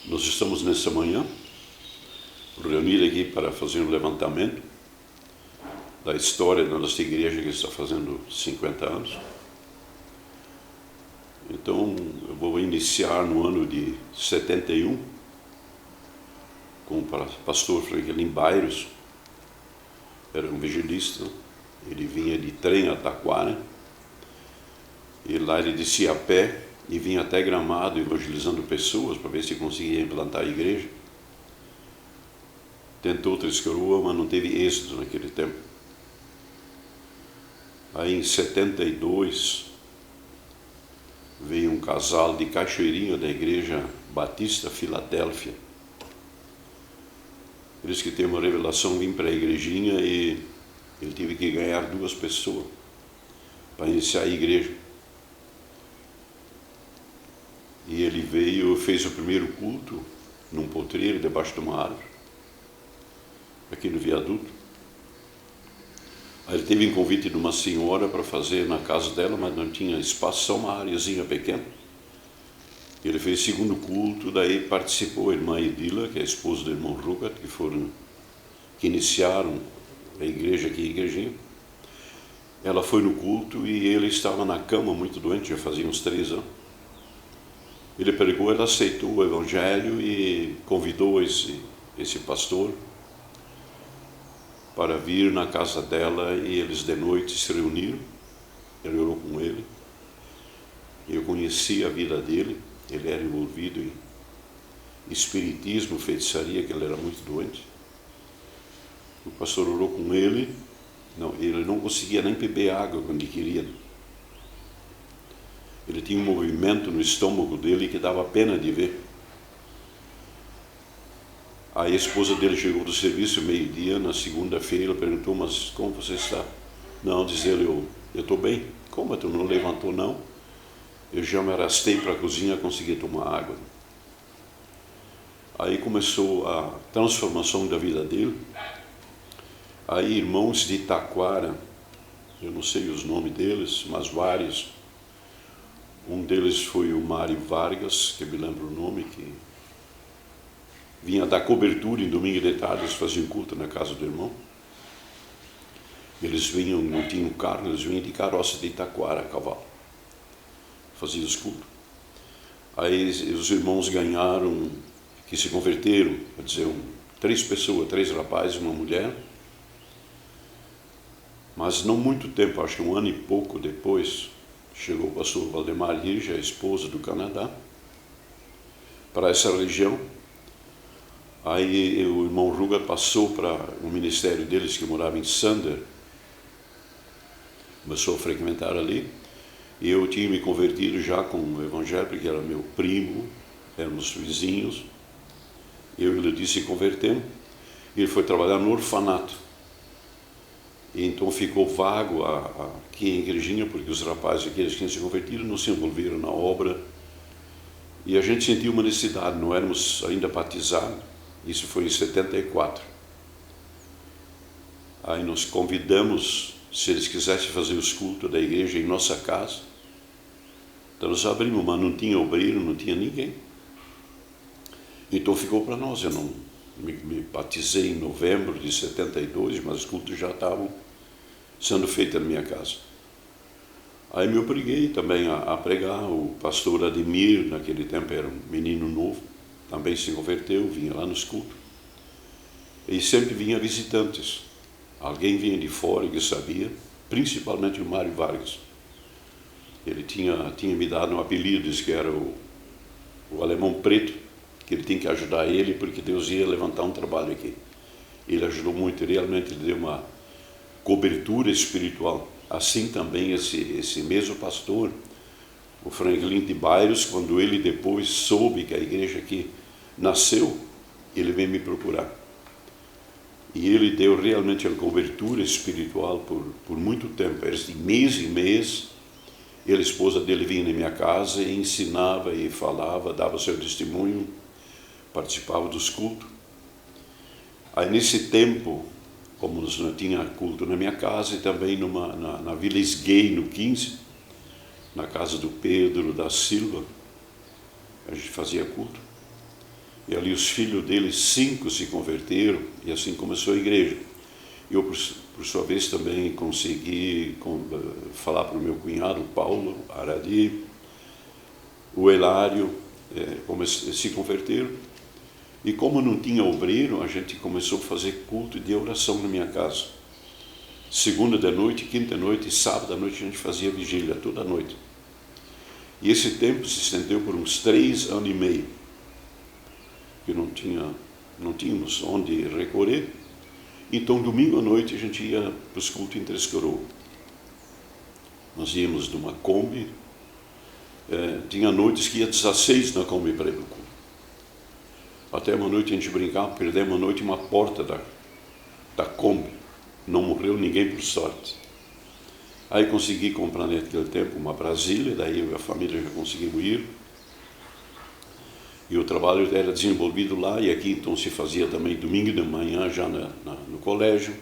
Nós estamos nessa manhã reunidos aqui para fazer um levantamento da história da nossa igreja, que está fazendo 50 anos. Então, eu vou iniciar no ano de 71 com o pastor Franklin Byros. Era um evangelista. Ele vinha de trem a Taquara, e lá ele descia a pé e vinha até Gramado evangelizando pessoas para ver se conseguia implantar a igreja. Tentou Triscaroa, mas não teve êxito naquele tempo. Aí em 72 veio um casal de Cachoeirinha da Igreja Batista Filadélfia. Eles que têm uma revelação, vim para a igrejinha e ele teve que ganhar 2 pessoas para iniciar a igreja. E ele veio, fez o primeiro culto num potreiro debaixo de uma árvore, aqui no viaduto. Aí ele teve um convite de uma senhora para fazer na casa dela, mas não tinha espaço, só uma areazinha pequena. Ele fez o segundo culto, daí participou a irmã Edila, que é a esposa do irmão Rugat, que iniciaram a igreja aqui, a igrejinha. Ela foi no culto e ele estava na cama muito doente, já fazia uns 3 anos. Ele pregou, ela aceitou o evangelho e convidou esse pastor para vir na casa dela, e eles de noite se reuniram. Ele orou com ele. Eu conheci a vida dele. Ele era envolvido em espiritismo, feitiçaria, que ele era muito doente. O pastor orou com ele. Ele não conseguia nem beber água quando ele queria. Ele tinha um movimento no estômago dele que dava pena de ver. Aí a esposa dele chegou do serviço meio-dia, na segunda-feira, perguntou: mas como você está? Não, diz ele, eu estou bem. Como tu não levantou? Não. Eu já me arrastei para a cozinha, consegui tomar água. Aí começou a transformação da vida dele. Aí irmãos de Taquara, eu não sei os nomes deles, mas vários. Um deles foi o Mário Vargas, que eu me lembro o nome, que vinha dar cobertura em domingo de tarde, eles faziam culto na casa do irmão. Eles vinham, não tinham carro, eles vinham de carroça de Taquara a cavalo. Faziam os cultos. Aí os irmãos ganharam, que se converteram, quer dizer, 3 pessoas, 3 rapazes e uma mulher. Mas não muito tempo, acho que 1 ano e pouco depois, chegou o pastor Valdemar Hirsch, a esposa do Canadá, para essa região. Aí o irmão Ruga passou para o ministério deles, que morava em Sander, começou a frequentar ali. E eu tinha me convertido já com o evangelho, porque era meu primo, éramos vizinhos. Eu e ele disse: se convertemos. Ele foi trabalhar no orfanato. E então ficou vago aqui em igrejinha, porque os rapazes aqueles que tinham se convertido não se envolveram na obra. E a gente sentiu uma necessidade, não éramos ainda batizados. Isso foi em 74. Aí nós convidamos, se eles quisessem fazer os cultos da igreja em nossa casa. Então nós abrimos, mas não tinha obreiro, não tinha ninguém. Então ficou para nós. Eu não me batizei em novembro de 72, mas os cultos já estavam sendo feitos na minha casa. Aí me obriguei também a pregar. O pastor Ademir, naquele tempo era um menino novo, também se converteu, vinha lá nos cultos. E sempre vinha visitantes. Alguém vinha de fora que sabia, principalmente o Mário Vargas. Ele tinha me dado um apelido, que era o alemão preto, que ele tinha que ajudar ele, porque Deus ia levantar um trabalho aqui. Ele ajudou muito, realmente ele deu uma cobertura espiritual. Assim também esse mesmo pastor, o Franklin de Byros, quando ele depois soube que a igreja aqui nasceu, ele veio me procurar. E ele deu realmente a cobertura espiritual por muito tempo. Era de mês em mês, ele, a esposa dele, vinha na minha casa e ensinava e falava, dava seu testemunho, participava dos cultos. Aí nesse tempo, como nós não tinha culto na minha casa, e também na Vila Esguei, no 15, na casa do Pedro da Silva, a gente fazia culto. E ali os filhos dele, 5 se converteram, e assim começou a igreja. Eu, por sua vez, também consegui falar para o meu cunhado, Paulo Aradi, o Hilário, se converteram. E como não tinha obreiro, a gente começou a fazer culto de oração na minha casa. Segunda da noite, quinta da noite e sábado à noite a gente fazia vigília, toda noite. E esse tempo se estendeu por uns 3 anos e meio, que não tínhamos onde recorrer. Então, domingo à noite, a gente ia para os cultos em Três Coroas. Nós íamos numa Kombi, tinha noites que ia 16 na Kombi para ir para o culto. Até uma noite a gente brincava, perdemos uma noite uma porta da Kombi. Não morreu ninguém por sorte. Aí consegui comprar naquele tempo uma Brasília, daí eu e a família já conseguimos ir. E o trabalho era desenvolvido lá, e aqui então se fazia também domingo de manhã já no colégio,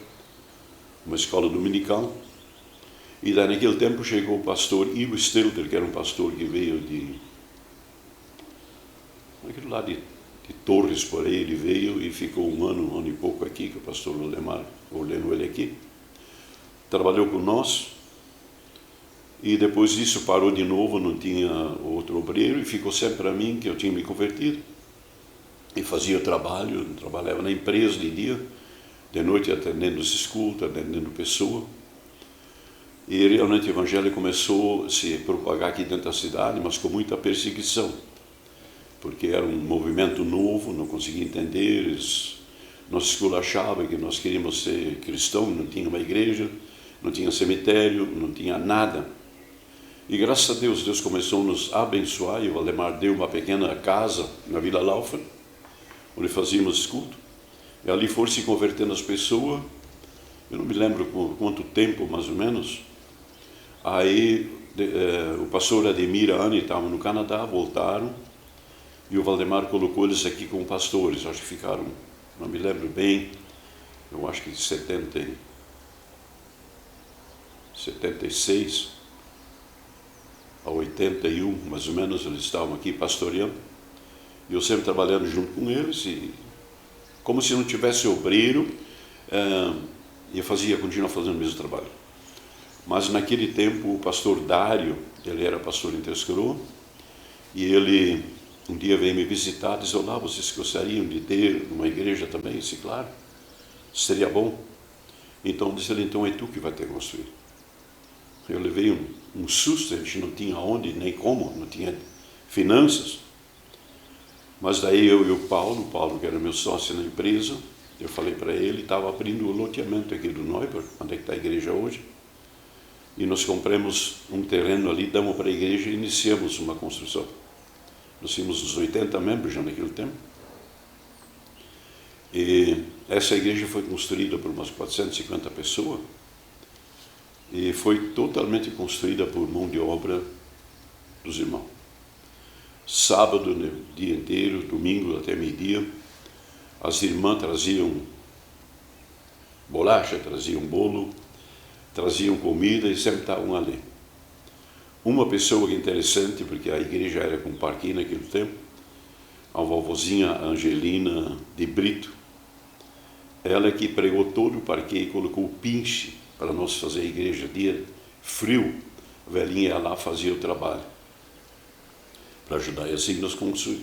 uma escola dominical. E daí naquele tempo chegou o pastor Ivo Stelter, que era um pastor que veio aquele lá de Torres, por aí. Ele veio e ficou um ano e pouco aqui, que o pastor Valdemar ordenou ele aqui. Trabalhou com nós. E depois disso parou de novo, não tinha outro obreiro, e ficou sempre para mim, que eu tinha me convertido. E fazia trabalho, trabalhava na empresa de dia, de noite atendendo esses cultos, atendendo pessoa. E realmente o evangelho começou a se propagar aqui dentro da cidade, mas com muita perseguição. Porque era um movimento novo, não conseguia entender, nossa escola achava que nós queríamos ser cristãos, não tinha uma igreja, não tinha cemitério, não tinha nada. E graças a Deus, Deus começou a nos abençoar, e o Valdemar deu uma pequena casa na Vila Laufer, onde fazíamos culto, e ali foram se convertendo as pessoas. Eu não me lembro por quanto tempo, mais ou menos. Aí o pastor Ademir e a Anne estavam no Canadá, voltaram, e o Valdemar colocou eles aqui como pastores. Acho que ficaram, não me lembro bem, eu acho que 76 a 81, mais ou menos, eles estavam aqui pastoreando. E eu sempre trabalhando junto com eles, e como se não tivesse obreiro, eu continuava fazendo o mesmo trabalho. Mas naquele tempo o pastor Dário, ele era pastor em Três Coroas, e ele um dia veio me visitar e disse: olá, vocês gostariam de ter uma igreja também? Eu disse: claro, seria bom. Então disse ele: então é tu que vai ter que construir. Eu levei um susto, a gente não tinha onde, nem como, não tinha finanças. Mas daí eu e o Paulo, que era meu sócio na empresa, eu falei para ele, estava abrindo o loteamento aqui do Neuber, onde é que está a igreja hoje, e nós compramos um terreno ali, damos para a igreja e iniciamos uma construção. Nós tínhamos uns 80 membros já naquele tempo. E essa igreja foi construída por umas 450 pessoas, e foi totalmente construída por mão de obra dos irmãos. Sábado, o dia inteiro, domingo até meio-dia, as irmãs traziam bolacha, traziam bolo, traziam comida e sempre estavam ali. Uma pessoa que é interessante, porque a igreja era com parquinho naquele tempo, a vovozinha Angelina de Brito, ela que pregou todo o parquinho e colocou o pinche para nós fazer a igreja. Dia frio, a velhinha ia lá, fazia o trabalho para ajudar, e assim nós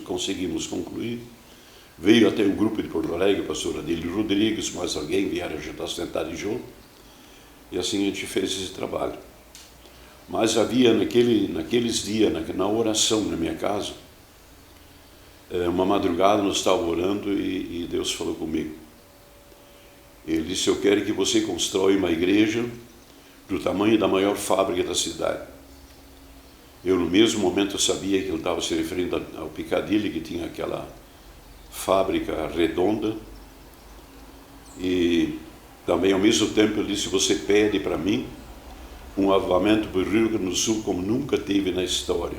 conseguimos concluir. Veio até o grupo de Porto Alegre, o pastor Adílio Rodrigues, mais alguém vieram ajudar a sentar de junto, e assim a gente fez esse trabalho. Mas havia naqueles dias, na oração na minha casa, uma madrugada nós estávamos orando, e Deus falou comigo. Ele disse: eu quero que você constrói uma igreja do tamanho da maior fábrica da cidade. Eu no mesmo momento sabia que ele estava se referindo ao Piccadilly, que tinha aquela fábrica redonda, e também ao mesmo tempo ele disse: você pede para mim um avivamento para o Rio Grande do Sul como nunca teve na história.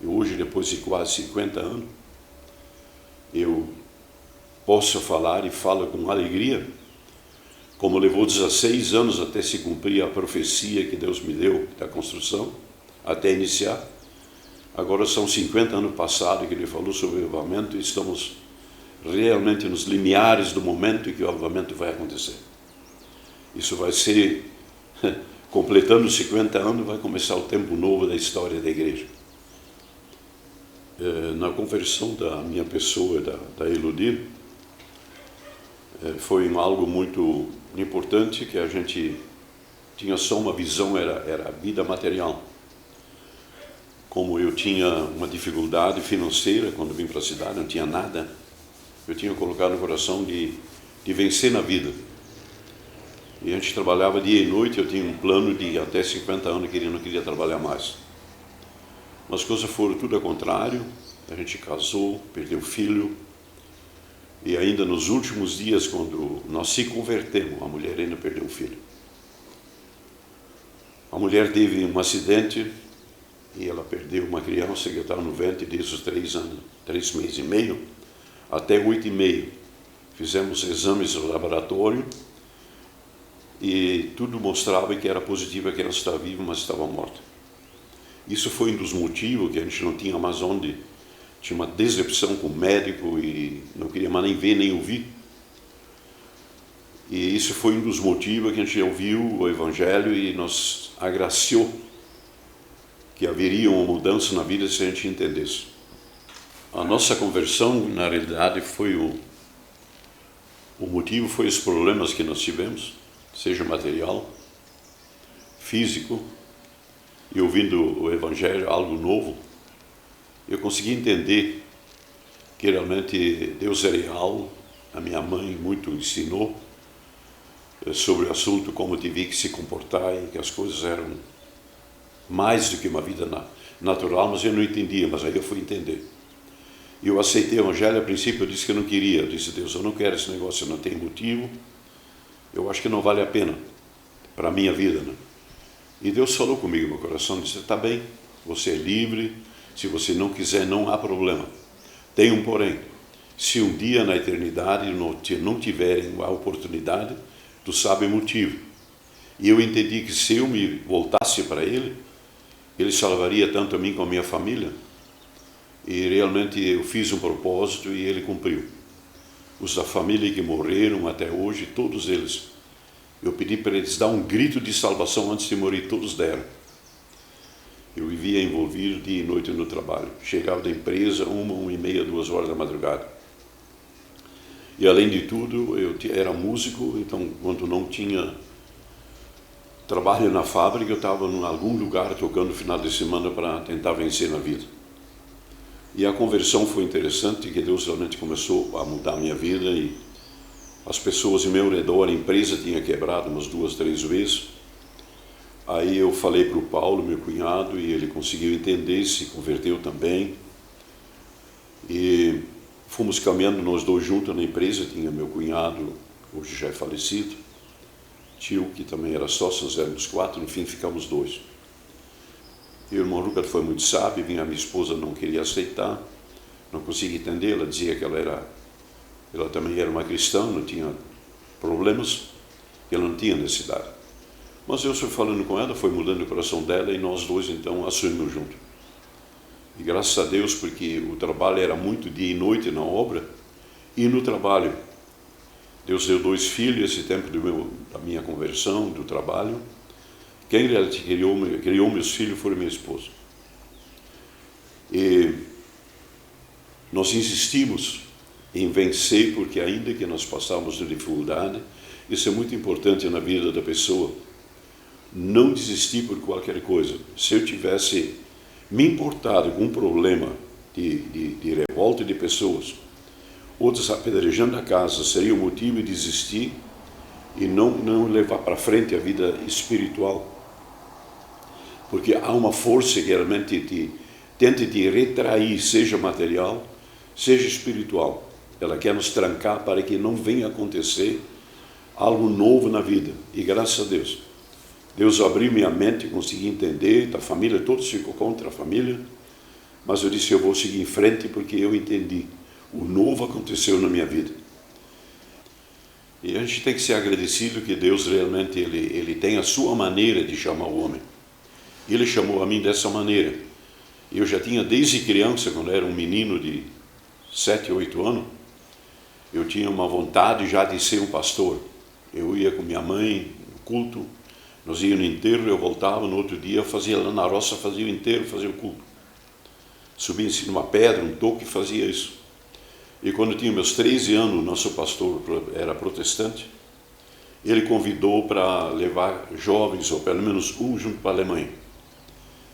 E hoje, depois de quase 50 anos, eu posso falar, e falo com alegria, como levou 16 anos até se cumprir a profecia que Deus me deu da construção, até iniciar. Agora são 50 anos passados que ele falou sobre o avivamento e estamos realmente nos limiares do momento em que o avivamento vai acontecer. Isso vai ser, completando 50 anos, vai começar o tempo novo da história da igreja. Na conversão da minha pessoa, da Elodie, foi algo muito importante, que a gente tinha só uma visão, era a vida material. Como eu tinha uma dificuldade financeira quando vim para a cidade, não tinha nada, eu tinha colocado no coração de vencer na vida. E a gente trabalhava dia e noite, eu tinha um plano de até 50 anos que eu não queria trabalhar mais. Mas as coisas foram tudo ao contrário, a gente casou, perdeu filho, e ainda nos últimos dias, quando nós se convertemos, a mulher ainda perdeu um filho. A mulher teve um acidente e ela perdeu uma criança que estava no ventre desde os 3 anos, 3 meses e meio, até 8 e meio. Fizemos exames no laboratório e tudo mostrava que era positivo, que ela estava viva, mas estava morta. Isso foi um dos motivos que a gente não tinha mais onde. Tinha uma decepção com o médico e não queria mais nem ver, nem ouvir. E isso foi um dos motivos que a gente ouviu o Evangelho e nos agraciou que haveria uma mudança na vida se a gente entendesse. A nossa conversão, na realidade, foi o motivo foi os problemas que nós tivemos, seja material, físico, e ouvindo o Evangelho, algo novo, eu consegui entender que realmente Deus é real. A minha mãe muito ensinou sobre o assunto, como devia que se comportar e que as coisas eram mais do que uma vida natural, mas eu não entendia, mas aí eu fui entender. E eu aceitei o Evangelho. A princípio eu disse que eu não queria, eu disse: Deus, eu não quero esse negócio, eu não tenho motivo, eu acho que não vale a pena para a minha vida, né? E Deus falou comigo no meu coração, disse: está bem, você é livre, se você não quiser não há problema. Tem um porém, se um dia na eternidade não tiverem a oportunidade, tu sabe o motivo. E eu entendi que se eu me voltasse para Ele, Ele salvaria tanto a mim como a minha família. E realmente eu fiz um propósito e Ele cumpriu. Os da família que morreram até hoje, todos eles, eu pedi para eles dar um grito de salvação antes de morrer, todos deram. Eu vivia envolvido dia e noite no trabalho. Chegava da empresa 1h30, 2 horas da madrugada. E além de tudo, eu era músico, então quando não tinha trabalho na fábrica, eu estava em algum lugar tocando no final de semana para tentar vencer na vida. E a conversão foi interessante, que Deus realmente começou a mudar a minha vida, e as pessoas em meu redor, a empresa tinha quebrado umas 2, 3 vezes. Aí eu falei para o Paulo, meu cunhado, e ele conseguiu entender, se converteu também. E fomos caminhando nós dois juntos na empresa. Tinha meu cunhado, hoje já é falecido, tio, que também era sócio, nós éramos 4, no fim ficamos 2. E o irmão Lucas foi muito sábio, a minha esposa não queria aceitar, não conseguia entender. Ela dizia que ela também era uma cristã, não tinha problemas, ela não tinha necessidade. Mas eu fui falando com ela, foi mudando o coração dela, e nós dois então assumimos junto. E graças a Deus, porque o trabalho era muito dia e noite na obra e no trabalho. Deus deu 2 filhos esse tempo da minha conversão, do trabalho. Quem criou meus filhos foi minha esposa. E nós insistimos em vencer, porque ainda que nós passamos de dificuldade, isso é muito importante na vida da pessoa. Não desistir por qualquer coisa. Se eu tivesse me importado com um problema de revolta de pessoas, outros apedrejando a casa, seria o motivo de desistir e não levar para frente a vida espiritual. Porque há uma força que realmente tenta te retrair, seja material, seja espiritual. Ela quer nos trancar para que não venha acontecer algo novo na vida. E graças a Deus abriu minha mente, consegui entender. A família, todos ficou contra a família, mas eu disse: eu vou seguir em frente, porque eu entendi. O novo aconteceu na minha vida. E a gente tem que ser agradecido que Deus realmente ele tem a sua maneira de chamar o homem. Ele chamou a mim dessa maneira. Eu já tinha desde criança, quando era um menino de 7, 8 anos, eu tinha uma vontade já de ser um pastor. Eu ia com minha mãe no culto, nós íamos no enterro, eu voltava, no outro dia eu fazia lá na roça, fazia o enterro, fazia o culto. Subia em numa pedra, um toque e fazia isso. E quando eu tinha meus 13 anos, o nosso pastor era protestante, ele convidou para levar jovens, ou pelo menos um, junto para a Alemanha.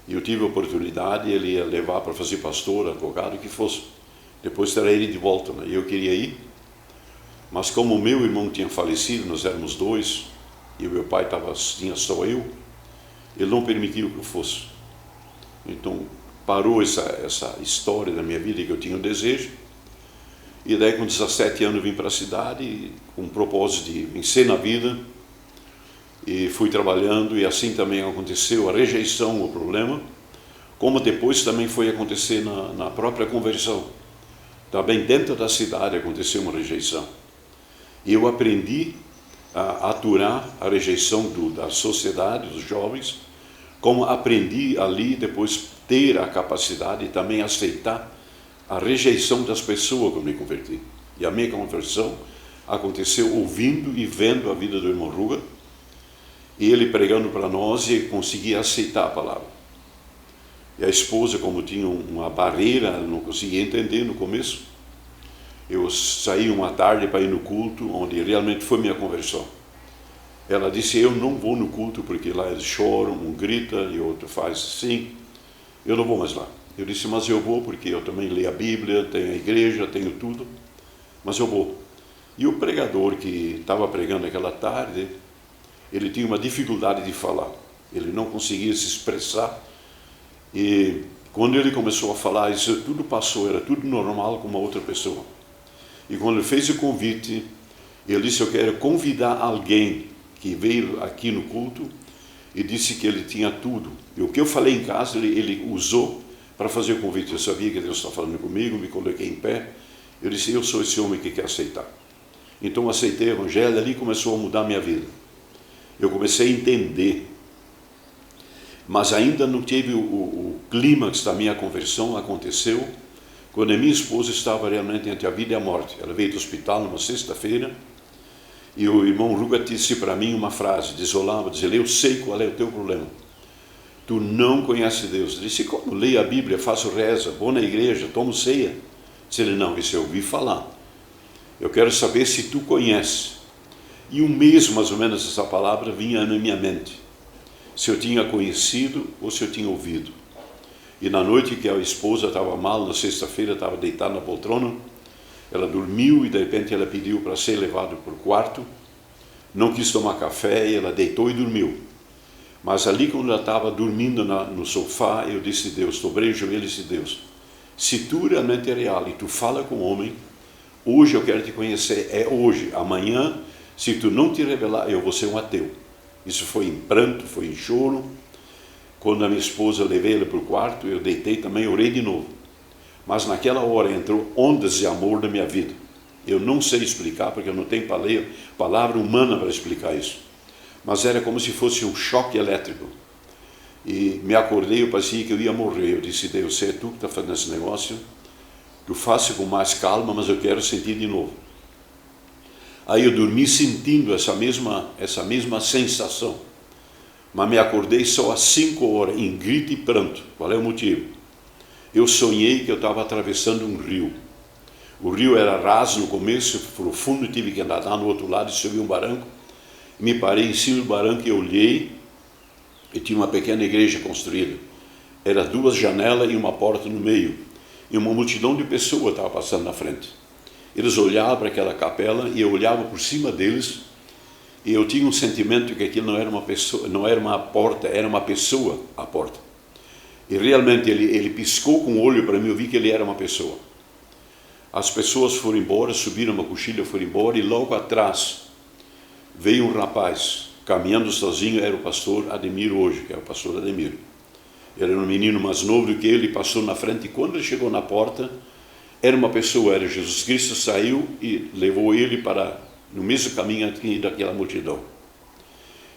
E eu tive a oportunidade, ele ia levar para fazer pastor, advogado, o que fosse. Depois terá ele de volta, né? E eu queria ir, mas como o meu irmão tinha falecido, nós éramos dois, e o meu pai tinha só eu, ele não permitiu que eu fosse. Então parou essa história da minha vida, que eu tinha o desejo, e daí com 17 anos vim para a cidade, com o propósito de vencer na vida, e fui trabalhando, e assim também aconteceu a rejeição, o problema, como depois também foi acontecer na própria conversão. Também dentro da cidade aconteceu uma rejeição. E eu aprendi a aturar a rejeição da sociedade, dos jovens, como aprendi ali depois ter a capacidade de também aceitar a rejeição das pessoas quando me converti. E a minha conversão aconteceu ouvindo e vendo a vida do irmão Ruga, e ele pregando para nós, e conseguia aceitar a palavra. E a esposa, como tinha uma barreira, não conseguia entender no começo. Eu saí uma tarde para ir no culto, onde realmente foi minha conversão. Ela disse, eu não vou no culto, porque lá eles choram, um grita e o outro faz assim. Eu não vou mais lá. Eu disse, mas eu vou, porque eu também leio a Bíblia, tenho a igreja, tenho tudo, mas eu vou. E o pregador que estava pregando aquela tarde, ele tinha uma dificuldade de falar. Ele não conseguia se expressar. E quando ele começou a falar, isso tudo passou, era tudo normal com uma outra pessoa. E quando ele fez o convite, ele disse, eu quero convidar alguém que veio aqui no culto, e disse que ele tinha tudo. E o que eu falei em casa, ele usou para fazer o convite. Eu sabia que Deus estava falando comigo, me coloquei em pé. Eu disse, eu sou esse homem que quer aceitar. Então aceitei o evangelho, ali começou a mudar a minha vida. Eu comecei a entender, mas ainda não teve o clímax da minha conversão, aconteceu quando a minha esposa estava realmente entre a vida e a morte. Ela veio do hospital numa sexta-feira, e o irmão Ruga disse para mim uma frase, desolava, dizia, eu sei qual é o teu problema. Tu não conheces Deus. Eu disse, como? Leio a Bíblia, faço reza, vou na igreja, tomo ceia. Disse ele, não, isso eu ouvi falar. Eu quero saber se tu conheces. E um mês, mais ou menos, essa palavra vinha na minha mente. Se eu tinha conhecido ou se eu tinha ouvido. E na noite que a esposa estava mal, na sexta-feira, estava deitada na poltrona, ela dormiu e de repente ela pediu para ser levada para o quarto, não quis tomar café e ela deitou e dormiu. Mas ali quando ela estava dormindo no sofá, eu disse, Deus, dobrei o joelho e disse, Deus, se tu realmente é real e tu fala com o homem, hoje eu quero te conhecer, é hoje, amanhã, se tu não te revelar, eu vou ser um ateu. Isso foi em pranto, foi em choro. Quando a minha esposa levei ela para o quarto, eu deitei também, orei de novo. Mas naquela hora entrou ondas de amor na minha vida. Eu não sei explicar, porque eu não tenho palavra humana para explicar isso. Mas era como se fosse um choque elétrico. E me acordei, eu parecia que eu ia morrer. Eu disse, Deus, se é tu que está fazendo esse negócio, tu faça com mais calma, mas eu quero sentir de novo. Aí eu dormi sentindo essa mesma sensação. Mas me acordei só às 5 horas, em grito e pranto. Qual é o motivo? Eu sonhei que eu estava atravessando um rio. O rio era raso no começo, profundo, tive que nadar no outro lado e subi um barranco. Me parei em cima do barranco e olhei, e tinha uma pequena igreja construída. Era 2 janelas e uma porta no meio. E uma multidão de pessoas estava passando na frente. Eles olhavam para aquela capela e eu olhava por cima deles, e eu tinha um sentimento que aquilo não era uma pessoa, não era uma porta, era uma pessoa a porta. E realmente ele piscou com o olho para mim, eu vi que ele era uma pessoa. As pessoas foram embora, subiram uma cochilha, foram embora, e logo atrás veio um rapaz, caminhando sozinho, era o pastor Ademir hoje, que é o pastor Ademir. Ele era um menino mais novo do que ele, passou na frente, e quando ele chegou na porta, era uma pessoa, era Jesus Cristo, saiu e levou ele para, no mesmo caminho aqui daquela multidão.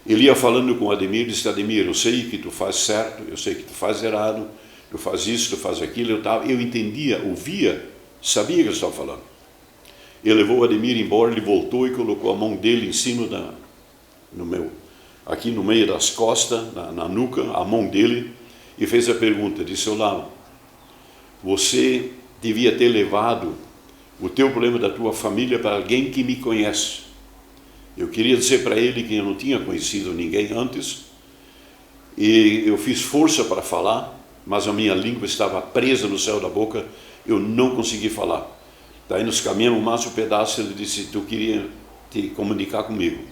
Ele ia falando com Ademir, disse, Ademir, eu sei que tu faz certo, eu sei que tu faz errado, eu faço isso, eu faço aquilo, eu entendia, ouvia, sabia o que ele estava falando. Ele levou o Ademir embora, ele voltou e colocou a mão dele em cima aqui no meio das costas, na nuca, a mão dele, e fez a pergunta, disse: Olá, você devia ter levado o teu problema da tua família para alguém que me conhece. Eu queria dizer para ele que eu não tinha conhecido ninguém antes, e eu fiz força para falar, mas a minha língua estava presa no céu da boca, eu não consegui falar. Daí nós caminhamos mais um pedaço, ele disse: tu queria te comunicar comigo.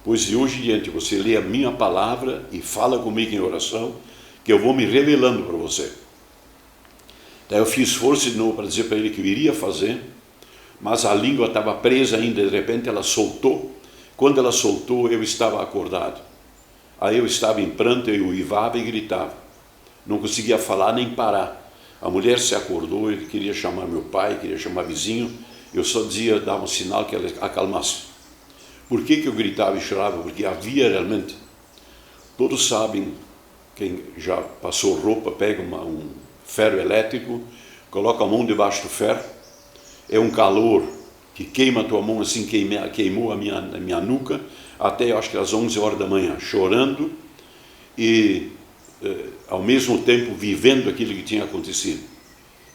Pois de hoje em diante você lê a minha palavra e fala comigo em oração, que eu vou me revelando para você. Daí eu fiz força de novo para dizer para ele que eu iria fazer, mas a língua estava presa ainda, de repente ela soltou. Quando ela soltou, eu estava acordado. Aí eu estava em pranto, eu uivava e gritava. Não conseguia falar nem parar. A mulher se acordou, ele queria chamar meu pai, queria chamar vizinho. Eu só dizia, dava um sinal que ela acalmasse. Por que eu gritava e chorava? Porque havia realmente, todos sabem, quem já passou roupa, pega um ferro elétrico, coloca a mão debaixo do ferro, é um calor que queima a tua mão, assim queimou a minha nuca, até acho que às 11 horas da manhã, chorando e ao mesmo tempo vivendo aquilo que tinha acontecido.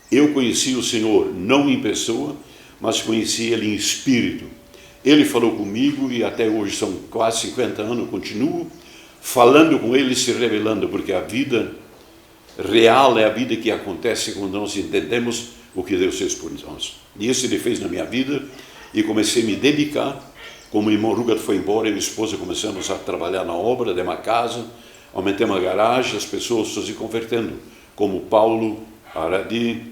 Eu conheci o Senhor não em pessoa, mas conheci Ele em espírito. Ele falou comigo e até hoje são quase 50 anos, eu continuo falando com Ele, se revelando, porque a vida real é a vida que acontece quando nós entendemos o que Deus fez por nós. E isso Ele fez na minha vida e comecei a me dedicar. Como o irmão Rugat foi embora, eu e minha esposa começamos a trabalhar na obra de uma casa, aumentamos a garagem, as pessoas estão se convertendo, como o Paulo, a Aradi,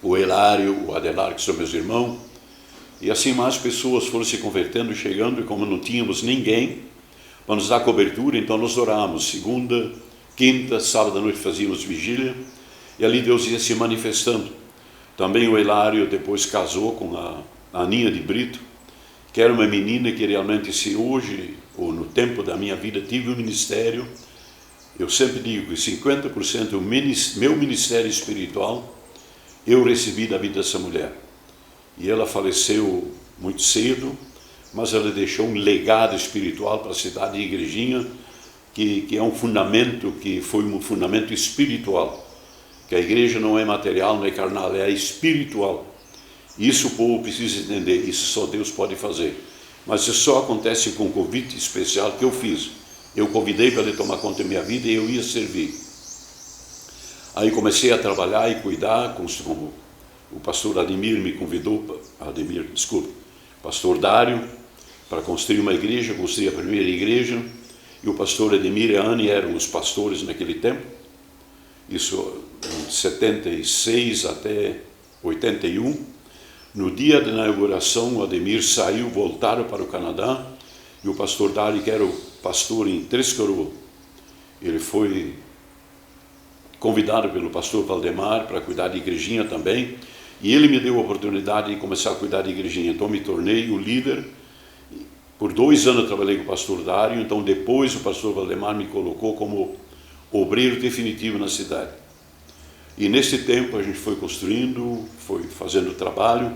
o Hilário, o Adelar, que são meus irmãos. E assim mais pessoas foram se convertendo, chegando, e como não tínhamos ninguém para nos dar cobertura, então nós orávamos. Segunda, quinta, sábado à noite fazíamos vigília, e ali Deus ia se manifestando. Também o Hilário depois casou com a Aninha de Brito, que era uma menina que realmente, se hoje, ou no tempo da minha vida, tive um ministério, eu sempre digo que 50% do meu ministério espiritual eu recebi da vida dessa mulher. E ela faleceu muito cedo, mas ela deixou um legado espiritual para a cidade de Igrejinha, que é um fundamento, que foi um fundamento espiritual. Que a igreja não é material, não é carnal, é espiritual. Isso o povo precisa entender, isso só Deus pode fazer. Mas isso só acontece com um convite especial que eu fiz. Eu convidei para ele tomar conta da minha vida e eu ia servir. Aí comecei a trabalhar e cuidar, como o pastor Ademir me convidou, pastor Dário, para construir uma igreja, construir a primeira igreja, e o pastor Ademir e a Anne eram os pastores naquele tempo, isso de 76 até 81, no dia da inauguração, o Ademir saiu, voltaram para o Canadá, e o pastor Dário, que era o pastor em Três Coroas, ele foi convidado pelo pastor Valdemar para cuidar de Igrejinha também, e ele me deu a oportunidade de começar a cuidar de Igrejinha. Então me tornei o líder. Por 2 anos eu trabalhei com o pastor Dário, então depois o pastor Valdemar me colocou como obreiro definitivo na cidade. E nesse tempo a gente foi construindo, foi fazendo trabalho.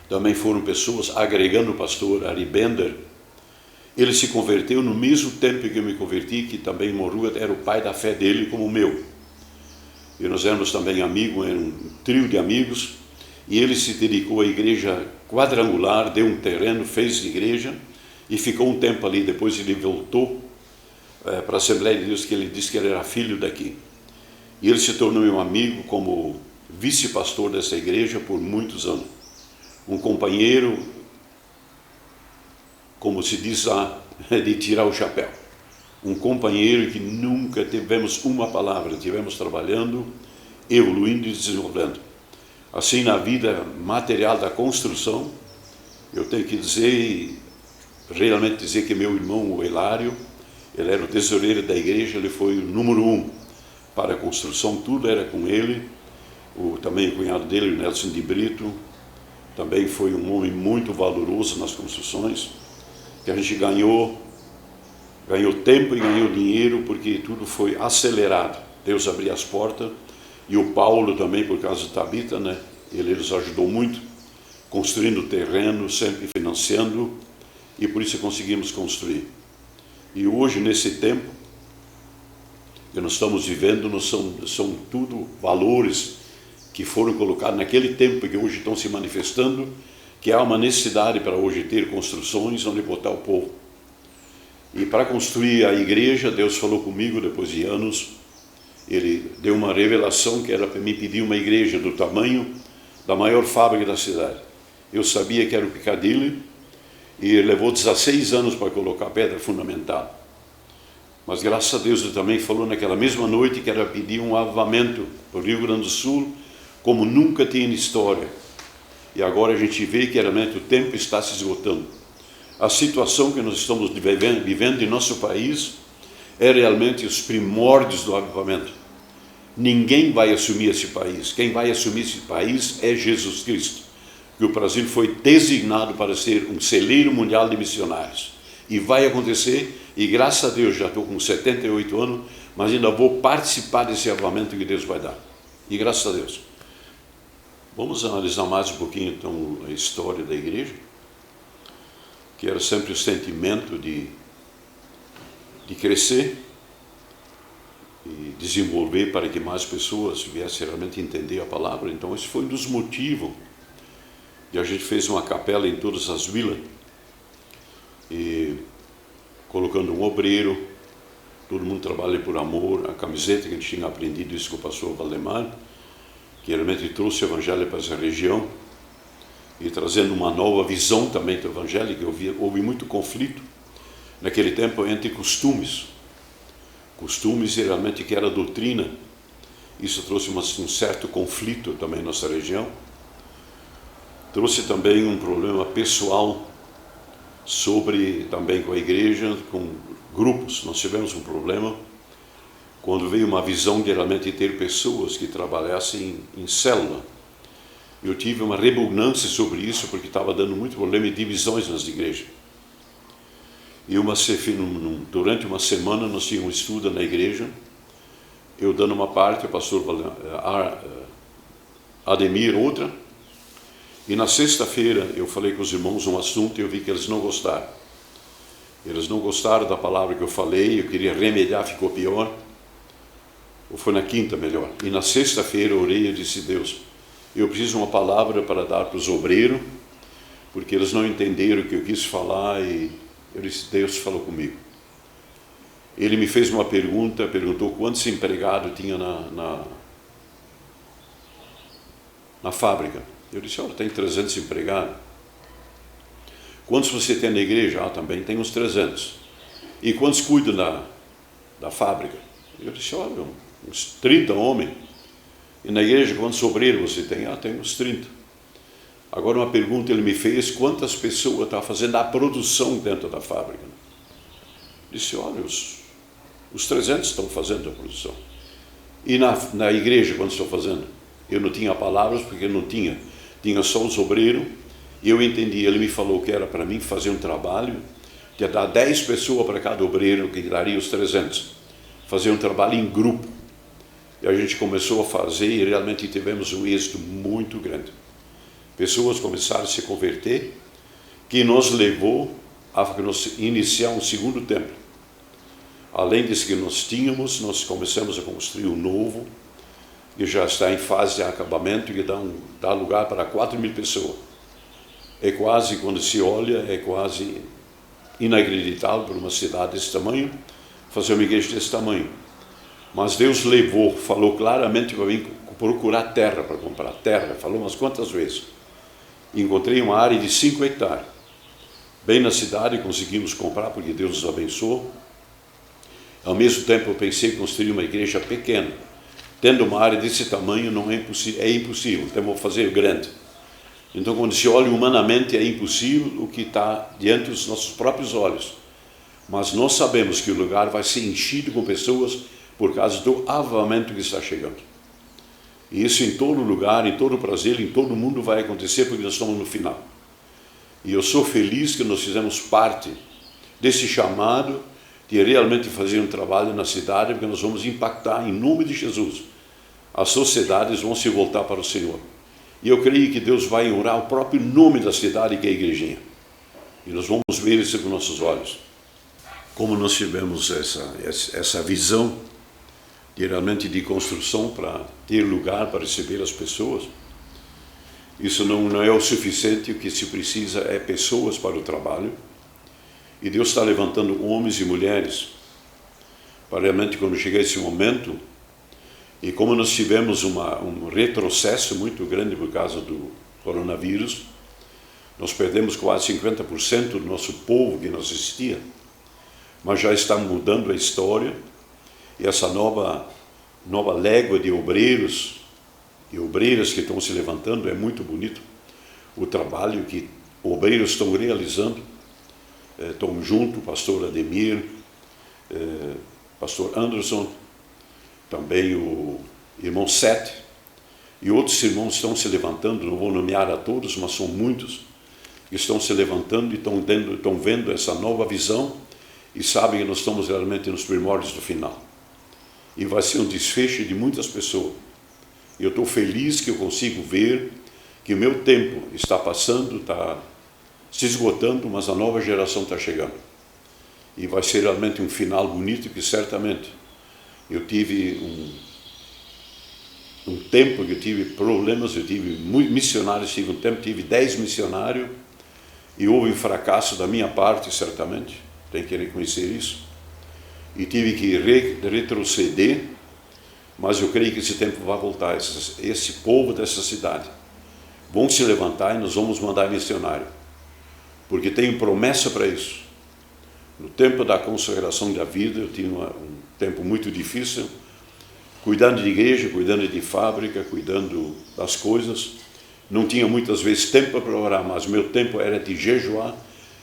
Também foram pessoas agregando o pastor Ari Bender. Ele se converteu no mesmo tempo que eu me converti, que também Morrua era o pai da fé dele como o meu. E nós éramos também amigos, era um trio de amigos, e ele se dedicou à igreja quadrangular, deu um terreno, fez igreja, e ficou um tempo ali. Depois ele voltou para a Assembleia de Deus, que ele disse que ele era filho daqui. E ele se tornou meu amigo como vice-pastor dessa igreja por muitos anos. Um companheiro, como se diz lá, de tirar o chapéu. Um companheiro que nunca tivemos uma palavra, tivemos trabalhando, evoluindo e desenvolvendo. Assim, na vida material da construção, eu tenho que dizer, realmente dizer que meu irmão, o Hilário, ele era o tesoureiro da igreja, ele foi o número 1 para a construção, tudo era com ele. Também o cunhado dele, o Nelson de Brito, também foi um homem muito valoroso nas construções, que a gente ganhou tempo e ganhou dinheiro, porque tudo foi acelerado. Deus abria as portas, e o Paulo também, por causa de Tabita, né? Ele nos ajudou muito, construindo terreno, sempre financiando, e por isso conseguimos construir. E hoje, nesse tempo que nós estamos vivendo, são tudo valores que foram colocados naquele tempo, que hoje estão se manifestando, que há uma necessidade para hoje ter construções onde botar o povo. E para construir a igreja, Deus falou comigo depois de anos, Ele deu uma revelação que era para me pedir uma igreja do tamanho da maior fábrica da cidade. Eu sabia que era o Piccadilly, e levou 16 anos para colocar a pedra fundamental. Mas graças a Deus Ele também falou naquela mesma noite que era pedir um avivamento para o Rio Grande do Sul, como nunca tinha na história. E agora a gente vê que realmente o tempo está se esgotando. A situação que nós estamos vivendo em nosso país é realmente os primórdios do avivamento. Ninguém vai assumir esse país. Quem vai assumir esse país é Jesus Cristo. Que o Brasil foi designado para ser um celeiro mundial de missionários. E vai acontecer, e graças a Deus, já estou com 78 anos, mas ainda vou participar desse avivamento que Deus vai dar. E graças a Deus. Vamos analisar mais um pouquinho, então, a história da igreja, que era sempre o sentimento de crescer e desenvolver para que mais pessoas viessem realmente entender a palavra. Então, esse foi um dos motivos. E a gente fez uma capela em todas as vilas, e colocando um obreiro, todo mundo trabalha por amor, a camiseta que a gente tinha aprendido isso com o pastor Valdemar, que realmente trouxe o evangelho para essa região, e trazendo uma nova visão também do evangelho, que houve muito conflito naquele tempo entre costumes e realmente que era doutrina. Isso trouxe um certo conflito também na nossa região. Trouxe também um problema pessoal também com a igreja, com grupos. Nós tivemos um problema quando veio uma visão de realmente ter pessoas que trabalhassem em célula. Eu tive uma repugnância sobre isso, porque estava dando muito problema e divisões nas igrejas. E durante uma semana nós tínhamos um estudo na igreja, eu dando uma parte, o pastor Ademir outra, e na sexta-feira eu falei com os irmãos um assunto e eu vi que eles não gostaram. Eles não gostaram da palavra que eu falei, eu queria remediar, ficou pior. Ou foi na quinta, melhor. E na sexta-feira eu orei e disse: Deus, eu preciso de uma palavra para dar para os obreiros, porque eles não entenderam o que eu quis falar, e eu disse: Deus falou comigo. Ele me fez uma pergunta, perguntou quantos empregados tinha na fábrica. Eu disse: olha, tem 300 empregados. Quantos você tem na igreja? Também tem uns 300. E quantos cuidam da fábrica? Eu disse: olha, uns 30 homens. E na igreja, quantos obreiros você tem? Tem uns 30. Agora uma pergunta ele me fez: quantas pessoas estão fazendo a produção dentro da fábrica? Eu disse: olha, os 300 estão fazendo a produção. E na igreja, quantos estão fazendo? Eu não tinha palavras, porque não tinha só os obreiros. E eu entendi, ele me falou que era para mim fazer um trabalho de dar 10 pessoas para cada obreiro, que daria os 300. Fazer um trabalho em grupo. E a gente começou a fazer e realmente tivemos um êxito muito grande. Pessoas começaram a se converter, que nos levou a iniciar um segundo templo. Além desse que nós tínhamos, nós começamos a construir um novo, que já está em fase de acabamento, que dá lugar para 4.000 pessoas. É quase, quando se olha, é quase inacreditável para uma cidade desse tamanho, fazer uma igreja desse tamanho. Mas Deus falou claramente para mim procurar terra para comprar terra. Falou umas quantas vezes. Encontrei uma área de 5 hectares. Bem na cidade, conseguimos comprar, porque Deus nos abençoou. Ao mesmo tempo, eu pensei em construir uma igreja pequena. Tendo uma área desse tamanho, não é impossível, é impossível, temos que fazer grande. Então, quando se olha humanamente, é impossível o que está diante dos nossos próprios olhos. Mas nós sabemos que o lugar vai ser enchido com pessoas por causa do avivamento que está chegando. E isso em todo lugar, em todo o Brasil, em todo o mundo vai acontecer, porque nós estamos no final. E eu sou feliz que nós fizemos parte desse chamado de realmente fazer um trabalho na cidade, porque nós vamos impactar em nome de Jesus. As sociedades vão se voltar para o Senhor. E eu creio que Deus vai honrar o próprio nome da cidade, que é a igrejinha. E nós vamos ver isso com nossos olhos. Como nós tivemos essa visão realmente de construção para ter lugar para receber as pessoas, isso não é o suficiente. O que se precisa é pessoas para o trabalho. E Deus está levantando homens e mulheres para realmente, quando chegar esse momento, e como nós tivemos um retrocesso muito grande por causa do coronavírus, nós perdemos quase 50% do nosso povo que não existia, mas já está mudando a história, e essa nova légua de obreiros e obreiras que estão se levantando é muito bonito. O trabalho que obreiros estão realizando, estão junto, pastor Ademir, pastor Anderson, também o irmão Sete, e outros irmãos estão se levantando, não vou nomear a todos, mas são muitos, que estão se levantando e estão vendo essa nova visão, e sabem que nós estamos realmente nos primórdios do final. E vai ser um desfecho de muitas pessoas. E eu estou feliz que eu consigo ver que o meu tempo está passando, está se esgotando, mas a nova geração está chegando. E vai ser realmente um final bonito, que certamente eu tive um tempo que eu tive problemas, eu tive missionários, tive um tempo, tive 10 missionários, e houve um fracasso da minha parte, certamente, tem que reconhecer isso, e tive que retroceder, mas eu creio que esse tempo vai voltar. Esse povo dessa cidade vão se levantar e nós vamos mandar missionário, porque tenho promessa para isso. No tempo da consagração da vida, eu tinha um tempo muito difícil, cuidando de igreja, cuidando de fábrica, cuidando das coisas. Não tinha muitas vezes tempo para orar, mas meu tempo era de jejuar,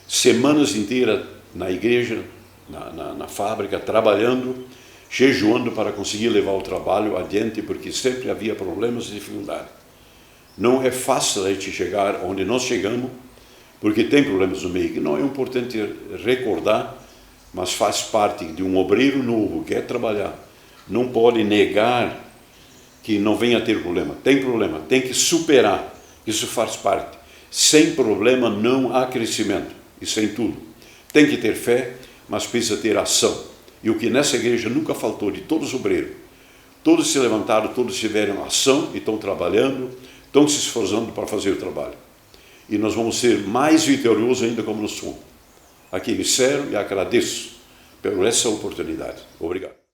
semanas inteiras na igreja, na fábrica, trabalhando, jejuando para conseguir levar o trabalho adiante, porque sempre havia problemas e dificuldades. Não é fácil a gente chegar onde nós chegamos, porque tem problemas no meio, que não é importante recordar, mas faz parte de um obreiro novo que quer trabalhar. Não pode negar que não venha a ter problema. Tem problema, tem que superar. Isso faz parte. Sem problema não há crescimento. Isso é em tudo. Tem que ter fé, mas precisa ter ação. E o que nessa igreja nunca faltou de todos os obreiros, todos se levantaram, todos tiveram ação e estão trabalhando, estão se esforçando para fazer o trabalho. E nós vamos ser mais vitoriosos ainda como nós somos. Aqui espero e agradeço por essa oportunidade. Obrigado.